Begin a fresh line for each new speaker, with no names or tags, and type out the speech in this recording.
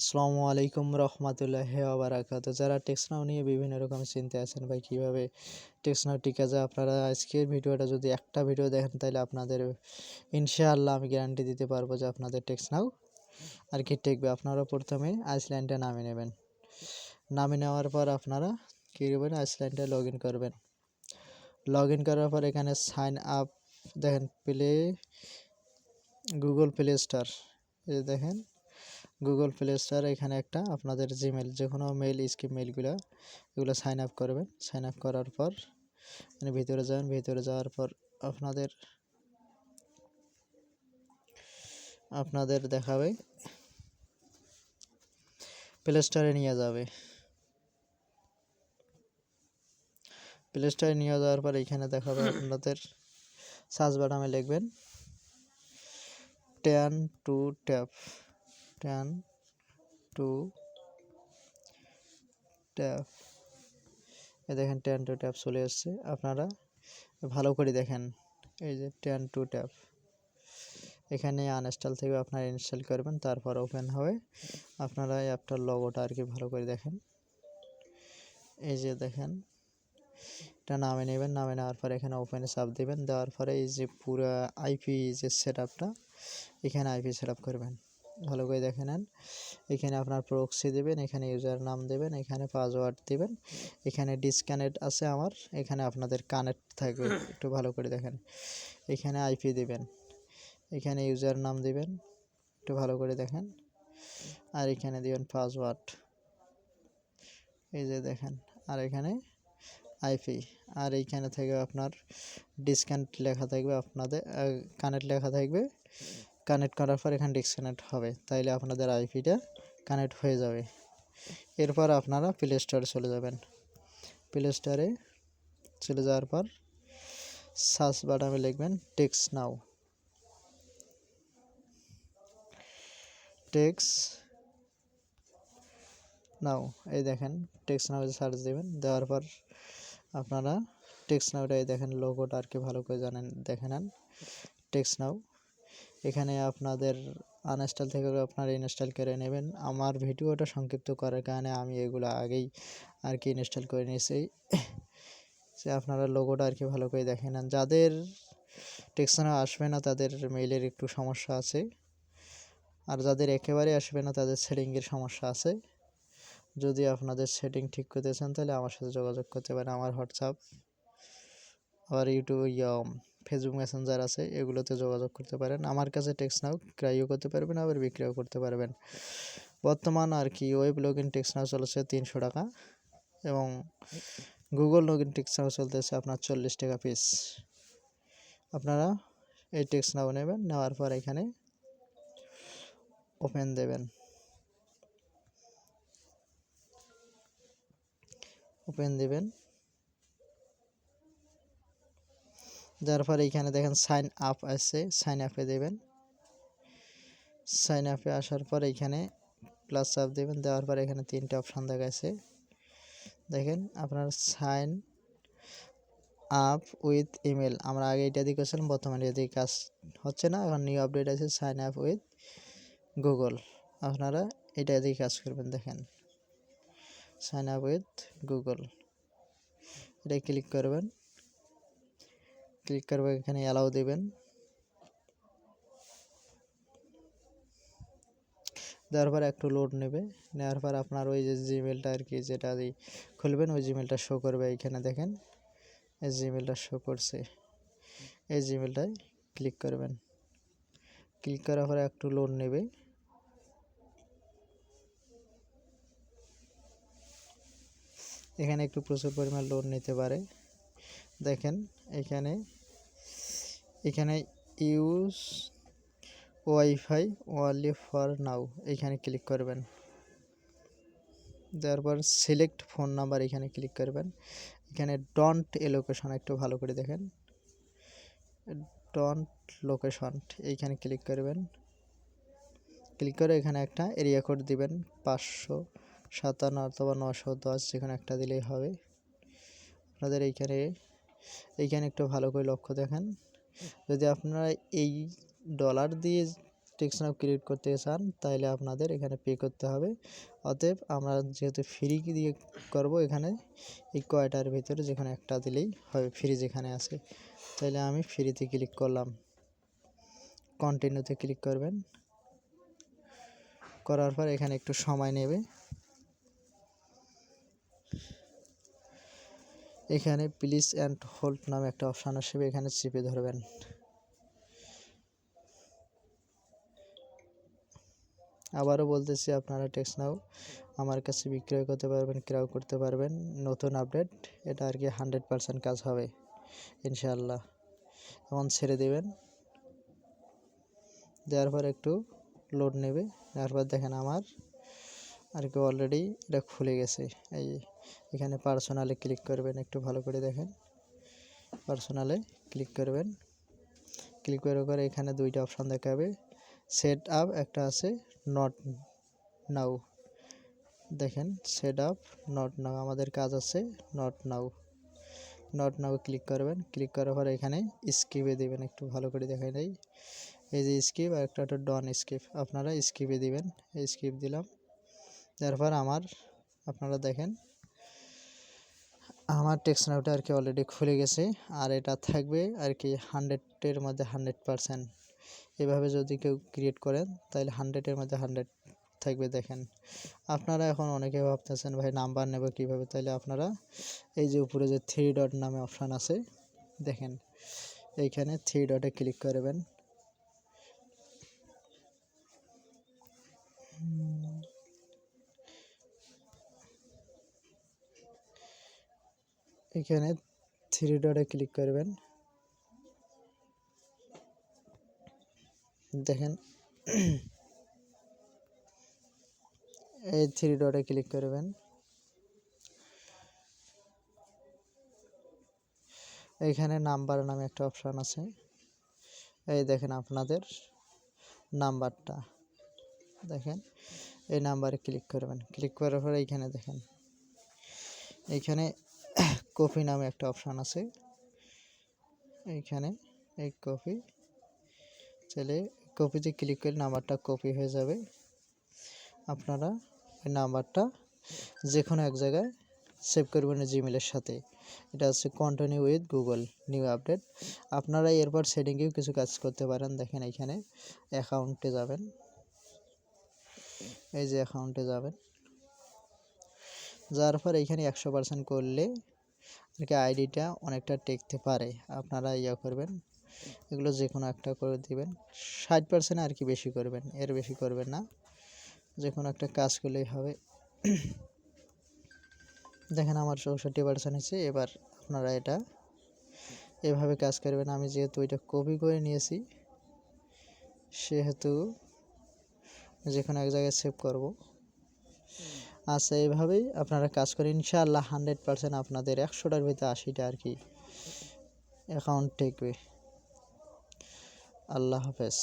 আসসালামু আলাইকুম রহমতুল্লাহি ওয়া বারাকাতু। যারা টেক্সনাও নিয়ে বিভিন্ন রকম চিন্তায় আছেন ভাই কীভাবে টেক্সনাও টিকা যায়, আপনারা আজকের ভিডিওটা যদি একটা ভিডিও দেখেন তাহলে আপনাদের ইনশাআল্লাহ আমি গ্যারান্টি দিতে পারবো যে আপনাদের টেক্সনাও আর কি টেকবে। আপনারা প্রথমে আইসল্যান্ডে নামিয়ে নেবেন। নামিয়ে নেওয়ার পর আপনারা কী করবেন, আইসল্যান্ডে লগ ইন করবেন। লগ ইন করার পর এখানে সাইন আপ দেখেন, গুগল প্লে স্টোর, এই দেখেন গুগল প্লে স্টোর, এখানে একটা আপনাদের জিমেল, যে কোনো মেল, স্কিপ মেলগুলো এগুলো সাইন আপ করবেন। সাইন আপ করার পর ভিতরে যাবেন। ভিতরে যাওয়ার পর আপনাদের দেখাবে, প্লে স্টোরে নিয়ে যাবে। প্লে স্টোরে নিয়ে যাওয়ার পর এখানে দেখাবে আপনাদের সার্চ বাটনে লিখবেন টেন টু ট্যাপ। এই দেখেন টেন টু ট্যাপ চলে এসছে। আপনারা ভালো করে দেখেন, এই যে টেন টু ট্যাপ, এখানে আনইনস্টল থেকে আপনারা ইনস্টল করবেন, তারপর ওপেন হবে। আপনারা এই অ্যাপটার লোগোটা আর কি ভালো করে দেখেন, এই যে দেখেন, এটা নামে নেবেন। নামে নেওয়ার পর এখানে ওপেনে চাপ দেবেন। দেওয়ার পরে এই যে পুরো আইপি যে সেট আপটা, এখানে আইপি সেট আপ করবেন, ভালো করে দেখে নেন। এখানে আপনার প্রক্সি দেবেন, এখানে ইউজার নাম দেবেন, এখানে পাসওয়ার্ড দেবেন, এখানে ডিসকানেক্ট আছে আমার, এখানে আপনাদের কানেক্ট থাকবে, একটু ভালো করে দেখেন। এখানে আইপি দেবেন, এখানে ইউজার নাম দিবেন, একটু ভালো করে দেখেন, আর এখানে দিবেন পাসওয়ার্ড, এই যে দেখেন, আর এখানে আইপি, আর এইখানে থেকে আপনার ডিসকানেক্ট লেখা থাকবে, আপনাদের কানেক্ট লেখা থাকবে। কানেক্ট করার পর এখানে ডিসকানেক্ট হবে, তাইলে আপনাদের আইপিটা কানেক্ট হয়ে যাবে। এরপর আপনারা প্লে স্টোরে চলে যাবেন। প্লে স্টোরে চলে যাওয়ার পর সার্চ বাটনে লিখবেন টেক্সনাও। এই দেখেন টেক্সনাও সার্চ দেবেন। দেওয়ার পর আপনারা টেক্সনাওটাই দেখেন, লোগোটা আর কি ভালো করে জানেন, দেখে নেন টেক্সনাও। এখানে আপনাদের আনইনস্টল থেকে আপনারা ইনস্টল করে নেবেন। আমার ভিডিওটা সংক্ষিপ্ত করার কারণে আমি এগুলো আগেই আর কি ইনস্টল করে নিয়েছি। সে আপনারা লোগোটা আর কি ভালো করে দেখে নেন। যাদের টেক্সনাও আসবে না তাদের মেইলের একটু সমস্যা আছে, আর যাদের একেবারে আসবে না তাদের সেটিংয়ের সমস্যা আছে। যদি আপনাদের সেটিং ঠিক করতে চান তাহলে আমার সাথে যোগাযোগ করতে পারেন। আমার হোয়াটসঅ্যাপ, আবার ইউটিউব, ফেসবুক মেসেঞ্জার আছে, এগুলোতে যোগাযোগ করতে পারেন। আমার কাছে টেক্সনাও ক্রয়ও করতে পারবেন, আবার বিক্রয়ও করতে পারবেন। বর্তমান আর কি ওয়েব লগ ইন টেক্সনাও চলেছে 300 টাকা, এবং গুগল লগ ইন টেক্সনাও চলতেছে আপনার 40 টাকা পিস। আপনারা এই টেক্সনাও নেবেন, নেওয়ার পর এখানে ওপেন দেবেন। যার পরে এখানে দেখেন সাইন আপ আছে, সাইন আপে দেবেন। সাইন আপে আসার পর এখানে প্লাস চাপ দেবেন। দেওয়ার পর এখানে 3টে অপশান দেখাচ্ছে, দেখেন আপনার সাইন আপ উইথ ইমেল। আমরা আগে এটা দিয়ে করছিলাম, বর্তমানে এদিকে কাজ হচ্ছে না, এখন নিউ আপডেট আছে সাইন আপ উইথ গুগল। আপনারা এটা দিয়ে কাজ করবেন। দেখেন সাইন আপ উইথ গুগল, এটা ক্লিক করবেন। এখানে অ্যালাউ দেবেন। দেওয়ার পর একটু লোড নেবে। নেওয়ার পর আপনার ওই যে জিমেলটা আর কি যেটা দিয়ে খুলবেন, ওই জিমেলটা শো করবে। এখানে দেখেন এই জিমেলটা শো করছে, এই জিমেলটায় ক্লিক করবেন। ক্লিক করার পরে একটু লোড নেবে। এখানে একটু প্রচুর পরিমাণ লোড নিতে পারে। দেখেন এখানে use wifi only for now, এখানে ক্লিক করবেন। তারপর সিলেক্ট ফোন নাম্বার, এখানে ক্লিক করবেন। এখানে ডন্ট লোকেশন, একটু ভালো করে দেখেন, ডন্ট লোকেশন, এইখানে ক্লিক করবেন। ক্লিক করে এখানে একটা এরিয়া কোড দিবেন, 557 অথবা 910, যেখানে একটা দিলেই হবে। আপনাদের এইখানে একটু ভালো করে লক্ষ্য দেখেন। যদি আপনারা এই ডলার দিয়ে টেক্সট নাও ক্রিয়েট করতে চান তাহলে আপনাদের এখানে পে করতে হবে। অতএব আমরা যেহেতু ফ্রি দিয়ে করব, এখানে এই কয়টার ভিতরে যেখানে একটা দিলেই হবে, ফ্রি যেখানে আছে। তাহলে আমি ফ্রিতে ক্লিক করলাম, কন্টিনিউতে ক্লিক করবেন। করার পর এখানে একটু সময় নেবে। এখানে প্লিজ অ্যান্ড হোল্ড নামে একটা অপশান আসবে, এখানে চেপে ধরবেন। আবারও বলতেছি, আপনারা টেক্সট নাও আমার কাছে বিক্রয় করতে পারবেন, ক্রয় করতে পারবেন। নতুন আপডেট, এটা আর কি 100% কাজ হবে ইনশাআল্লাহ। এখন ছেড়ে দেবেন, দেওয়ার পর একটু লোড নেবে। নেওয়ার পর দেখেন আমার আর কি অলরেডি এটা খুলে গেছে। এই এখানে পার্সোনালে ক্লিক করবেন, একটু ভালো করে দেখেন। পার্সোনালে ক্লিক করবেন, ক্লিক করার পরে এখানে দুইটা অপশান দেখাবে, সেট আপ, একটা আছে নট নাও। দেখেন সেট আপ নট নাও, আমাদের কাজ আছে not now. Not now click করবেন, ক্লিক করার পরে এখানে স্কিপে দিবেন, একটু ভালো করে দেখেন। এই যে স্কিপ আর একটা ডন স্কিপ, আপনারা স্কিপে দিবেন। এই স্কিপ দিলাম, তারপর আপনারা দেখেন আমার টেক্সট নাওটা আর কি অলরেডি খুলে গেছে। আর এটা থাকবে আর কি 100-এর মধ্যে 100%। এভাবে যদি কেউ ক্রিয়েট করেন তাহলে 100-এর মধ্যে 100 থাকবে। দেখেন আপনারা এখন অনেকে ভাবতেছেন ভাই নাম্বার নেব কীভাবে, তাহলে আপনারা এই যে উপরে যে 3 ডট নামে অপশান আছে, দেখেন এইখানে 3 ডটে ক্লিক করবেন। এখানে 3 ডটে ক্লিক করবেন, দেখেন এই 3 ডটে ক্লিক করবেন। এইখানে নাম্বার নামে একটা অপশান আছে, এই দেখেন আপনাদের নাম্বারটা, দেখেন এই নাম্বারে ক্লিক করবেন। ক্লিক করার পরে এইখানে দেখেন এইখানে কপি নামে একটা অপশান আছে, এইখানে এই কপি, চলে কপিতে ক্লিক করলে নাম্বারটা কপি হয়ে যাবে। আপনারা এই নাম্বারটা যে কোনো এক জায়গায় সেভ করবেন জিমেলের সাথে। এটা হচ্ছে continue with Google new update. আপনারা এরপর সেটিংয়েও কিছু কাজ করতে পারেন। দেখেন এইখানে অ্যাকাউন্টে যাবেন, এই যে অ্যাকাউন্টে যাবেন, যার পর এইখানে 100% করলে আর কি আইডিটা অনেকটা টেকতে পারে। আপনারা ইয়া করবেন, এগুলো যে কোনো একটা করে দিবেন। 60% আর কি বেশি করবেন, এর বেশি করবেন না, যে কোনো একটা কাজ করলেই হবে। দেখেন আমার 64% হয়েছে। এবার আপনারা এটা এভাবে কাজ করবেন। আমি যেহেতু এটা কপি করে নিয়েছি সেহেতু যে কোনো এক জায়গায় সেভ করব। আচ্ছা, এইভাবেই আপনারা কাজ করেন ইনশাআল্লাহ 100% আপনাদের 100টার ভিতরে 80টা আর কি অ্যাকাউন্ট টেকবে। আল্লাহ হাফেজ।